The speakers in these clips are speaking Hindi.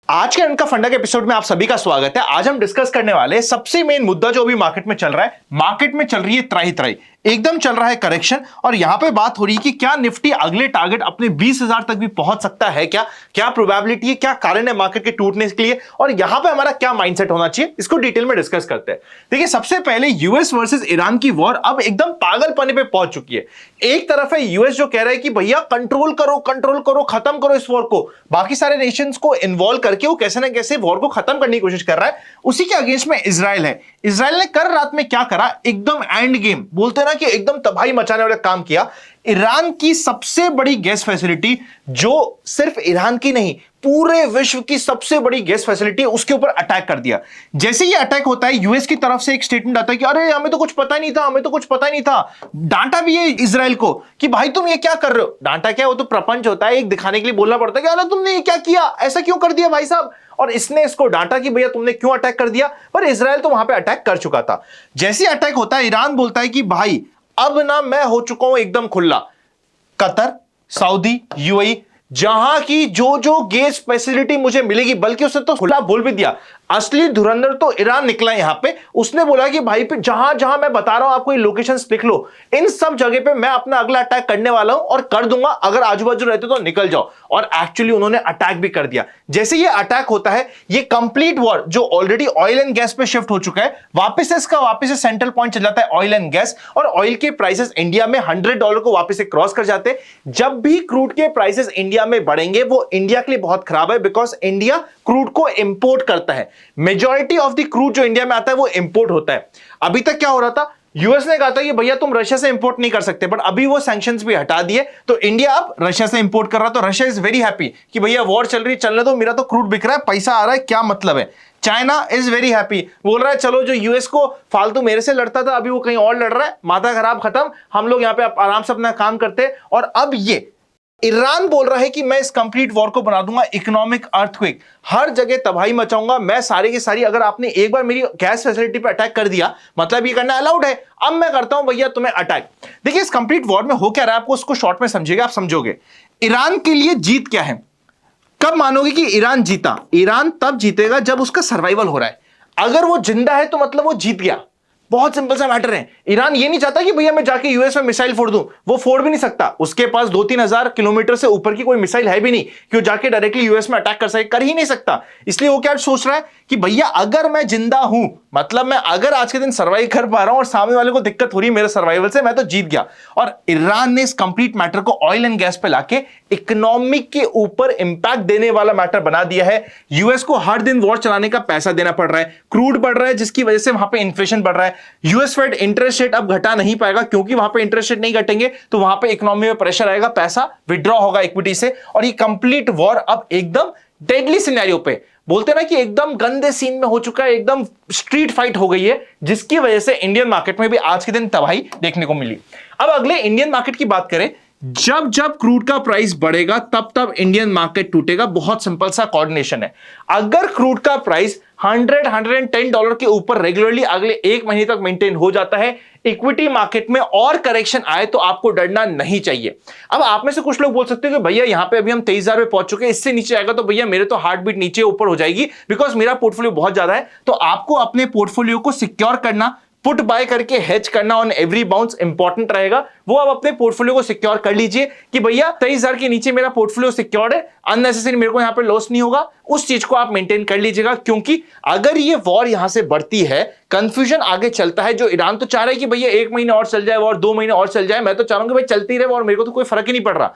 आज के इनका फंडा के एपिसोड में आप सभी का स्वागत है। आज हम डिस्कस करने वाले सबसे मेन मुद्दा जो अभी मार्केट में चल रहा है। मार्केट में चल रही है त्राही त्राही, एकदम चल रहा है करेक्शन। और यहां पे बात हो रही है कि क्या निफ्टी अगले टारगेट अपने 20,000 तक भी पहुंच सकता है, क्या प्रोबेबिलिटी है, क्या कारण है मार्केट के टूटने के लिए, और यहां पे हमारा क्या माइंडसेट होना चाहिए, इसको डिटेल में डिस्कस करते हैं। देखिए, सबसे पहले यूएस वर्सेस ईरान की वॉर अब एकदम पागलपने पे पहुंच चुकी है। एक तरफ है यूएस जो कह रहा है कि भैया कंट्रोल करो, खत्म करो इस वॉर को, बाकी सारे नेशंस को इन्वॉल्व करके वो कैसे ना कैसे वॉर को खत्म करने की कोशिश कर रहा है। उसी के अगेंस्ट में इजराइल है। इजराइल ने कल रात में क्या करा, एकदम एंड गेम बोलते हैं ना कि एकदम तबाही मचाने वाला काम किया। ईरान की सबसे बड़ी गैस फैसिलिटी, जो सिर्फ ईरान की नहीं पूरे विश्व की सबसे बड़ी गैस फैसिलिटी है, उसके ऊपर अटैक कर दिया। जैसे ये अटैक होता है, यूएस की तरफ से एक स्टेटमेंट आता है कि अरे हमें तो कुछ पता नहीं था। डांटा भी है इजराइल को कि भाई तुम ये क्या कर रहे हो। डांटा क्या, वो तो प्रपंच होता है, एक दिखाने के लिए बोलना पड़ता है कि अरे तुमने ये क्या किया, ऐसा क्यों कर दिया भाई साहब। और इसने इसको डांटा कि भैया तुमने क्यों अटैक कर दिया, पर इजराइल तो वहां पे अटैक कर चुका था। जैसे अटैक होता है, ईरान बोलता है कि भाई अब ना मैं हो चुका हूं एकदम खुला। कतर, सऊदी, यूएई, जहां की जो गैस फैसिलिटी मुझे मिलेगी, बल्कि उसने तो खुला बोल भी दिया, असली धुरंधर तो ईरान निकला यहां पे। उसने बोला कि भाई पे जहां जहां मैं बता रहा हूं आपको ये लोकेशंस लिख लो, इन सब जगह पे मैं अपना अगला अटैक करने वाला हूं और कर दूंगा, अगर आजू बाजू रहते तो निकल जाओ। और एक्चुअली उन्होंने अटैक भी कर दिया। जैसे ये अटैक होता है, ये कंप्लीट वॉर जो ऑलरेडी ऑयल एंड गैस पे शिफ्ट हो चुका है, वापस से सेंट्रल पॉइंट चल जाता है ऑयल एंड गैस। और ऑयल के प्राइसेस इंडिया में $100 को वापस से क्रॉस कर जाते हैं। जब भी क्रूड के प्राइसेस इंडिया में बढ़ेंगे, वो इंडिया के लिए बहुत खराब है, बिकॉज इंडिया क्रूड को इंपोर्ट करता है। मेजॉरिटी ऑफ द क्रूड जो इंडिया में आता है वो इंपोर्ट होता है। अभी तक क्या हो रहा था, यूएस ने कहा था कि भैया तुम रशिया से इंपोर्ट नहीं कर सकते, बट अभी वो सैंक्शंस भी हटा दिए, तो इंडिया अब रशिया से इंपोर्ट कर रहा है। तो रशिया इज वेरी हैप्पी कि भैया वॉर चल रही, चलने दो, मेरा तो क्रूड बिक रहा है, पैसा आ रहा है, क्या मतलब है। चाइना इज वेरी हैप्पी, बोल रहा है चलो जो यूएस को फालतू मेरे से लड़ता था, अभी वो कहीं और लड़ रहा है, माथा खराब, खत्म, हम लोग यहां पे आराम से अपना काम करते हैं। और अब ये ईरान बोल रहा है कि मैं इस कंप्लीट वॉर को बना दूंगा इकोनॉमिक अर्थक्वेक, हर जगह तबाही मचाऊंगा मैं सारी की सारी। अगर आपने एक बार मेरी गैस फैसिलिटी पे अटैक कर दिया, मतलब ये करना अलाउड है, अब मैं करता हूं भैया तुम्हें अटैक। देखिए, इस कंप्लीट वॉर में हो क्या रहा है, आपको उसको शॉर्ट में समझिएगा, आप समझोगे। ईरान के लिए जीत क्या है, कब मानोगे कि ईरान जीता। ईरान तब जीतेगा जब उसका सर्वाइवल हो रहा है। अगर वो जिंदा है तो मतलब वो जीत गया। बहुत सिंपल सा मैटर है। ईरान ये नहीं चाहता कि भैया मैं जाके यूएस में मिसाइल फोड़ दूं, वो फोड़ भी नहीं सकता। उसके पास 2-3 हजार किलोमीटर से ऊपर की कोई मिसाइल है भी नहीं कि वो जाके डायरेक्टली यूएस में अटैक कर सके, कर ही नहीं सकता। इसलिए वो क्या सोच रहा है कि भैया अगर मैं जिंदा हूं, मतलब मैं अगर आज के दिन सर्वाइव कर पा रहा हूं और सामने वाले को दिक्कत हो रही है मेरे सर्वाइवल से, मैं तो जीत गया। और ईरान ने इस कंप्लीट मैटर को ऑयल एंड गैस पे लाके इकोनॉमिक के ऊपर इंपैक्ट देने वाला मैटर बना दिया है। यूएस को हर दिन वॉर चलाने का पैसा देना पड़ रहा है, क्रूड बढ़ रहा है, जिसकी वजह से वहां पे इन्फ्लेशन बढ़ रहा है। यूएस फेड इंटरेस्ट रेट अब घटा नहीं पाएगा, क्योंकि वहां पे इंटरेस्ट रेट नहीं घटेंगे तो वहां पे इकोनॉमी में प्रेशर आएगा, पैसा विड्रॉ होगा इक्विटी से। और ये कंप्लीट वॉर अब एकदम डेडली सिनेरियो पे, बोलते ना कि एकदम गंदे सीन में हो चुका है, एकदम स्ट्रीट फाइट हो गई है, जिसकी वजह से इंडियन मार्केट में भी आज के दिन तबाही देखने को मिली। अब अगले इंडियन मार्केट की बात करें, जब जब क्रूड का प्राइस बढ़ेगा तब तब इंडियन मार्केट टूटेगा। बहुत सिंपल सा कोऑर्डिनेशन है। अगर क्रूड का प्राइस $110 के ऊपर रेगुलरली अगले 1 महीने तक मेंटेन हो जाता है, इक्विटी मार्केट में और करेक्शन आए तो आपको डरना नहीं चाहिए। अब आप में से कुछ लोग बोल सकते हो कि भैया यहां पे अभी हम 23,000 पे पहुंच चुके हैं, इससे नीचे आएगा तो भैया मेरे तो हार्ट बीट नीचे ऊपर हो जाएगी, बिकॉज मेरा पोर्टफोलियो बहुत ज्यादा है। तो आपको अपने पोर्टफोलियो को सिक्योर करना, पुट बाय करके हेज करना ऑन एवरी बाउंस इंपॉर्टेंट रहेगा। वो आप अपने पोर्टफोलियो को सिक्योर कर लीजिए कि भैया 23,000 के नीचे मेरा पोर्टफोलियो सिक्योर्ड है, अननेसेसरी मेरे को यहां पे लॉस नहीं होगा। उस चीज को आप मेंटेन कर लीजिएगा, क्योंकि अगर ये वॉर यहां से बढ़ती है, कंफ्यूजन आगे चलता है। जो ईरान तो चाह रहा है कि भैया 1 महीना और चल जाए और 2 महीने और चल जाए, मैं तो चाह रहा हूं कि भाई चलती रहे और मेरे को तो कोई फर्क ही नहीं पड़ रहा।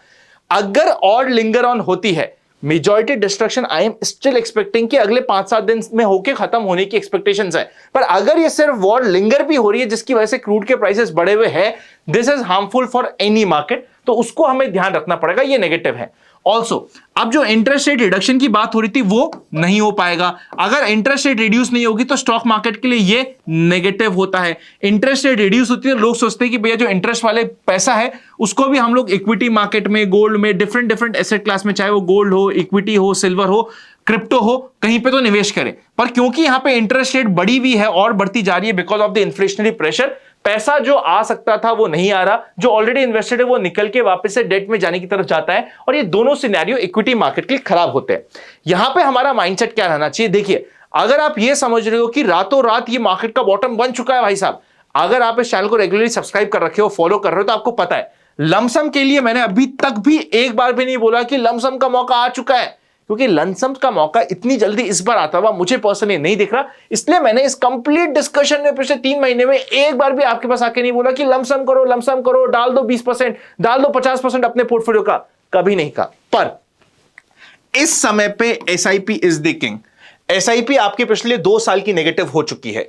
अगर और लिंगर ऑन होती है, majority destruction I am still expecting कि अगले 5-7 दिन में होके खत्म होने की एक्सपेक्टेशंस है। पर अगर ये सिर्फ वॉर लिंगर भी हो रही है, जिसकी वजह से क्रूड के प्राइसेस बढ़े हुए हैं, this is harmful for any market, तो उसको हमें ध्यान रखना पड़ेगा, ये नेगेटिव है। ऑल्सो अब जो इंटरेस्ट रेट रिडक्शन की बात हो रही थी वो नहीं हो पाएगा। अगर इंटरेस्ट रेट रिड्यूस नहीं होगी तो स्टॉक मार्केट के लिए ये नेगेटिव होता है। इंटरेस्ट रेट रिड्यूस होती है, लोग सोचते हैं कि भैया जो इंटरेस्ट वाले पैसा है उसको भी हम लोग इक्विटी मार्केट में, गोल्ड में, डिफरेंट एसेट क्लास में, चाहे वो गोल्ड हो, इक्विटी हो, सिल्वर हो, क्रिप्टो हो, कहीं पे तो निवेश करें। पर क्योंकि यहां पे इंटरेस्ट रेट बढ़ी हुई है और बढ़ती जा रही है because of the inflationary pressure, पैसा जो आ सकता था वो नहीं आ रहा, जो ऑलरेडी इन्वेस्टेड है वो निकल के वापस से डेट में जाने की तरफ जाता है, और ये दोनों सिनेरियो इक्विटी मार्केट के लिए खराब होते हैं। यहां पे हमारा माइंडसेट क्या रहना चाहिए? देखिए, अगर आप ये समझ रहे हो कि रातों रात ये मार्केट का बॉटम बन चुका है, भाई साहब, अगर आप इस चैनल को रेगुलरली सब्सक्राइब कर रखे हो, फॉलो कर रहे हो, तो आपको पता है लमसम के लिए मैंने अभी तक भी एक बार भी नहीं बोला कि लमसम का मौका आ चुका है, क्योंकि लमसम का मौका इतनी जल्दी इस बार आता हुआ मुझे पर्सनली नहीं दिख रहा। इसलिए मैंने इस कंप्लीट डिस्कशन में पिछले 3 महीने में एक बार भी आपके पास आके नहीं बोला कि लमसम करो, डाल दो 20%, डाल दो 50% अपने पोर्टफोलियो का, कभी नहीं कहा। पर इस समय पे SIP is the king. SIP आपके पिछले 2 साल की नेगेटिव हो चुकी है।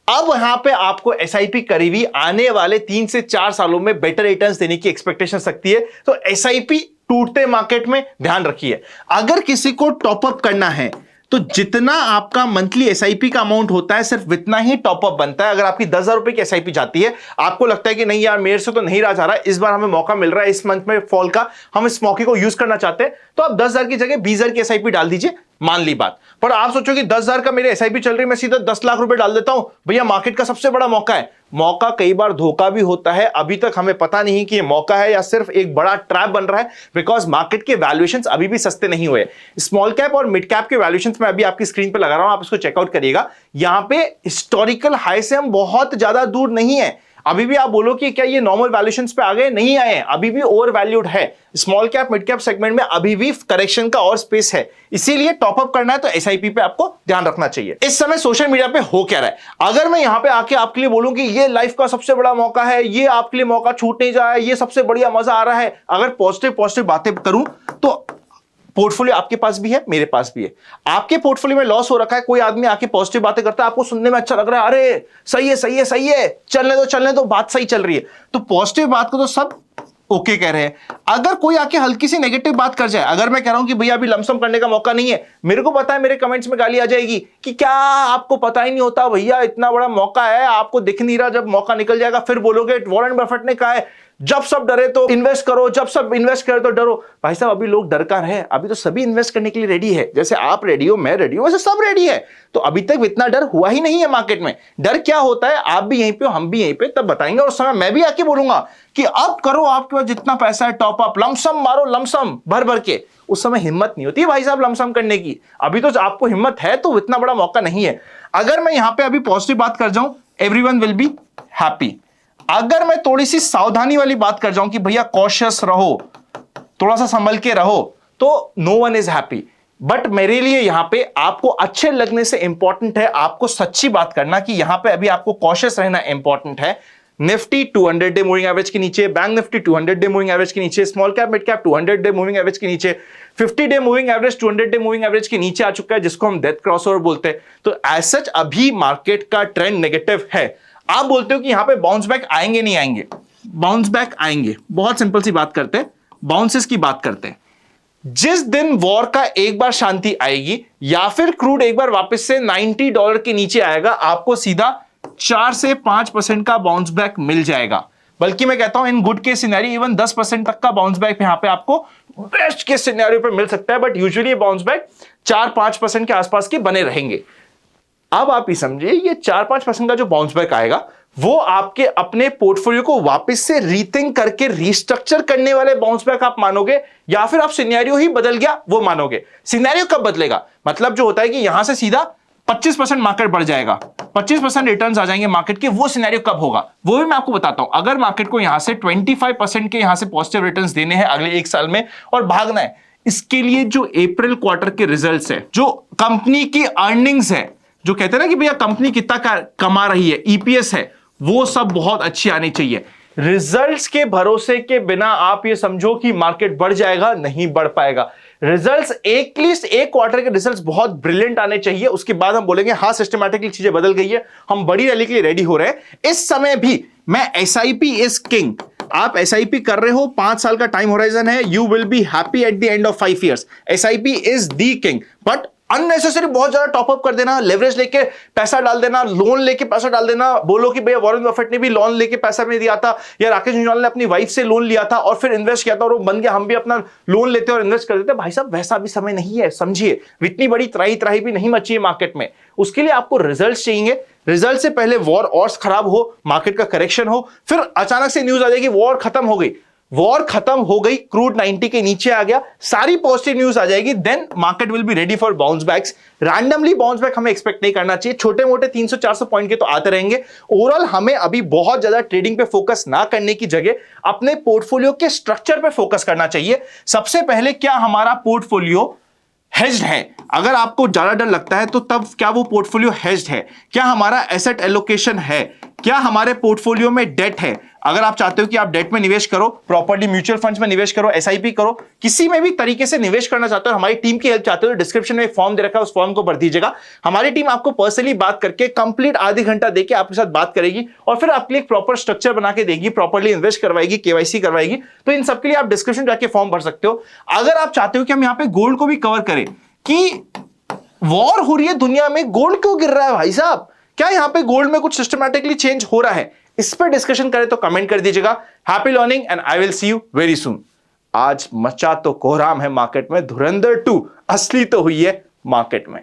अब यहां पे आपको एसआईपी करीबी आने वाले 3 से 4 सालों में बेटर रिटर्न्स देने की एक्सपेक्टेशन सकती है। तो एसआईपी टूटते मार्केट में ध्यान रखिए। अगर किसी को टॉपअप करना है तो जितना आपका मंथली एसआईपी का अमाउंट होता है सिर्फ इतना ही टॉपअप बनता है। अगर आपकी 10,000 रुपए की एसआईपी जाती है, आपको लगता है कि नहीं यार मेरे से तो नहीं रहा जा रहा, इस बार हमें मौका मिल रहा है इस मंथ में फॉल का, हम इस मौके को यूज करना चाहते हैं, तो आप 10,000 की जगह 20,000 की एसआईपी डाल दीजिए, मान ली बात। पर आप सोचो कि 10,000 का मेरे एसआईपी चल रही है, मैं सीधा 10 लाख रुपए डाल देता हूं, भैया मार्केट का सबसे बड़ा मौका है। मौका कई बार धोखा भी होता है। अभी तक हमें पता नहीं कि ये मौका है या सिर्फ एक बड़ा ट्रैप बन रहा है, बिकॉज मार्केट के वैल्यूएशंस अभी भी सस्ते नहीं हुए। स्मॉल कैप और मिड कैप के वैल्यूएशंस मैं अभी आपकी स्क्रीन पे लगा रहा हूं, आप इसको चेकआउट करिएगा। यहां पे हिस्टोरिकल हाई से हम बहुत ज्यादा दूर नहीं है। अभी भी आप बोलो कि क्या ये नॉर्मल वैल्यूएशंस पे आ गए, नहीं आए हैं, अभी भी ओवर वैल्यूड है। Small cap mid cap segment में अभी भी करेक्शन का और स्पेस है, इसीलिए टॉपअप करना है तो एसआईपी पे आपको ध्यान रखना चाहिए। इस समय सोशल मीडिया पे हो क्या रहा है, अगर मैं यहां पे आके आपके लिए बोलूं कि ये लाइफ का सबसे बड़ा मौका है, ये आपके लिए मौका छूट नहीं जाए, ये सबसे बढ़िया मजा आ रहा है, अगर पॉजिटिव बातें करूं तो पोर्टफोलियो आपके पास भी है, मेरे पास भी है। आपके पोर्टफोलियो में लॉस हो रखा है, कोई आदमी आके पॉजिटिव बातें करता है, आपको सुनने में अच्छा लग रहा है, अरे सही है, चलने दो, बात सही चल रही है, तो पॉजिटिव बात को तो सब ओके कह रहे हैं। अगर कोई आके हल्की सी नेगेटिव बात कर जाए, अगर मैं कह रहा हूं कि भैया अभी लमसम करने का मौका नहीं है, मेरे को पता है मेरे कमेंट्स में गाली आ जाएगी कि क्या आपको पता ही नहीं होता भैया, इतना बड़ा मौका है, आपको दिख नहीं रहा, जब मौका निकल जाएगा फिर बोलोगे वॉरेन बफेट ने कहा है जब सब डरे तो इन्वेस्ट करो, जब सब इन्वेस्ट करे तो डरो। भाई साहब अभी लोग डर कर है, अभी तो सभी इन्वेस्ट करने के लिए रेडी है, जैसे आप रेडी हो, मैं रेडी हूं, वैसे सब रेडी है। तो अभी तक इतना डर हुआ ही नहीं है मार्केट में। डर क्या होता है, आप भी यहीं पे हो, हम भी यहीं पे, तब बताएंगे। और उस समय मैं भी आके बोलूंगा कि अब करो, आपके पास जितना पैसा है टॉप अप, लमसम मारो, लमसम भर के। उस समय हिम्मत नहीं होती है भाई साहब लमसम करने की। अभी तो आपको हिम्मत है तो इतना बड़ा मौका नहीं है। अगर मैं यहां पे अभी पॉजिटिव बात कर जाऊं, एवरीवन विल बी हैप्पी। अगर मैं थोड़ी सी सावधानी वाली बात कर जाऊं कि भैया कॉशियस रहो, थोड़ा सा संभल के रहो, तो no one is happy. But मेरे लिए यहां पे आपको अच्छे लगने से इंपॉर्टेंट है आपको सच्ची बात करना कि यहां पे अभी आपको कॉशियस रहना इंपॉर्टेंट है। निफ्टी 200 डे मूविंग एवरेज के नीचे, bank Nifty 200 day moving average के नीचे, small cap mid cap 200 day moving average के नीचे, 50 day moving average 200 day moving average के नीचे आ चुका है, जिसको हम डेथ क्रॉसओवर बोलते हैं। तो एज सच अभी मार्केट का ट्रेंड नेगेटिव है। आप बोलते हो कि यहां पे बाउंस बैक आएंगे, नहीं आएंगे? बाउंस बैक आएंगे। बहुत सिंपल सी बात करते हैं, बाउंसेस की बात करते हैं। जिस दिन वॉर का एक बार शांति आएगी या फिर क्रूड एक बार वापस से $90 के नीचे आएगा, आपको सीधा 4 से 5% का बाउंस बैक मिल जाएगा। बल्कि मैं कहता हूं इन गुड के सिनेरियो इवन 10% तक का बाउंस बैक यहां पे आपको बेस्ट के सिनेरियो पे मिल सकता है। बट यूजुअली बाउंस बैक 4-5% के आसपास के बने रहेंगे। अब आप ही समझिए, ये 4-5% का जो बाउंस बैक आएगा वो आपके अपने पोर्टफोलियो को वापस से रीथिंक करके रीस्ट्रक्चर करने वाले बाउंस बैक आप मानोगे, या फिर आप सिनेरियो ही बदल गया वो मानोगे? सिनेरियो कब बदलेगा? मतलब जो होता है कि यहां से सीधा 25% मार्केट बढ़ जाएगा, 25% रिटर्न्स आ जाएंगे मार्केट के, वो सिनेरियो कब होगा वो भी मैं आपको बताता हूं। अगर मार्केट को यहां से 25% के यहां से पॉजिटिव रिटर्न्स देने हैं अगले 1 साल में और भागना है, इसके लिए जो अप्रैल क्वार्टर के रिजल्ट्स है, जो कंपनी की अर्निंग्स है, जो कहते हैं ना कि भैया कंपनी कितना कमा रही है, ईपीएस है, वो सब बहुत अच्छी आनी चाहिए। रिजल्ट्स के भरोसे के बिना आप ये समझो कि मार्केट बढ़ जाएगा, नहीं बढ़ पाएगा। रिजल्ट्स एटलीस्ट एक क्वार्टर के रिजल्ट्स बहुत ब्रिलियंट आने चाहिए, उसके बाद हम बोलेंगे हाँ सिस्टमैटिकली चीजें बदल गई है, हम बड़ी रैली के लिए रेडी हो रहे हैं। इस समय भी मैं एसआईपी इज किंग। आप एसआईपी कर रहे हो, 5 साल का टाइम होराइजन है, you will be happy at the end of 5 years। SIP is the king. But unnecessary बहुत ज्यादा टॉपअप कर देना, लेवरेज लेके पैसा डाल देना, लोन लेके पैसा डाल देना, बोलो कि भैया वॉरेन बफेट ने भी लोन लेके पैसा में दिया था, या राकेश जुनवाल ने अपनी वाइफ से लोन लिया था और फिर इन्वेस्ट किया था और वो बन गया, हम भी अपना लोन लेते और इन्वेस्ट कर देते। भाई साहब वैसा भी समय नहीं है, समझिए। इतनी बड़ी त्राही भी नहीं मची है मार्केट में। उसके लिए आपको रिजल्ट्स चाहिए, रिजल्ट से पहले वॉर और खराब हो, मार्केट का करेक्शन हो, फिर अचानक से न्यूज आ जाएगी वॉर खत्म हो गई, वॉर खत्म हो गई, क्रूड 90 के नीचे आ गया, सारी पॉजिटिव न्यूज आ जाएगी, then market will be ready for bounce backs. Randomly bounce back हमें एक्सपेक्ट नहीं करना चाहिए, छोटे मोटे 300-400 पॉइंट के तो आते रहेंगे। ओवरऑल हमें अभी बहुत ज्यादा ट्रेडिंग पे फोकस ना करने की जगह अपने पोर्टफोलियो के स्ट्रक्चर पे फोकस करना चाहिए। सबसे पहले, क्या हमारा पोर्टफोलियो हेज्ड है? अगर आपको ज्यादा डर लगता है तो तब क्या वो पोर्टफोलियो हेज्ड है? क्या हमारा एसेट एलोकेशन है? क्या हमारे पोर्टफोलियो में डेट है? अगर आप चाहते हो कि आप डेट में निवेश करो, प्रॉपर्टी म्यूचुअल फंड्स में निवेश करो, एसआईपी करो, किसी में भी तरीके से निवेश करना चाहते हो, हमारी टीम की हेल्प चाहते हो, तो डिस्क्रिप्शन में एक फॉर्म दे रखा है, उस फॉर्म को भर दीजिएगा। हमारी टीम आपको पर्सनली बात करके कंप्लीट आधी घंटा देके आपके साथ बात करेगी और फिर आपके लिए एक प्रॉपर स्ट्रक्चर बना के देगी, प्रॉपर्ली इन्वेस्ट करवाएगी, केवाईसी करवाएगी। तो इन सबके लिए आप डिस्क्रिप्शन जाके फॉर्म भर सकते हो। अगर आप चाहते हो कि हम यहाँ पे गोल्ड को भी कवर करें, कि वॉर हो रही है दुनिया में, गोल्ड क्यों गिर रहा है भाई साहब, क्या यहां पे गोल्ड में कुछ सिस्टमैटिकली चेंज हो रहा है, इस पर डिस्कशन करें तो कमेंट कर दीजिएगा। Happy learning and I will see you very soon. आज मचा तो कोहराम है मार्केट में, धुरंधर 2 असली तो हुई है मार्केट में।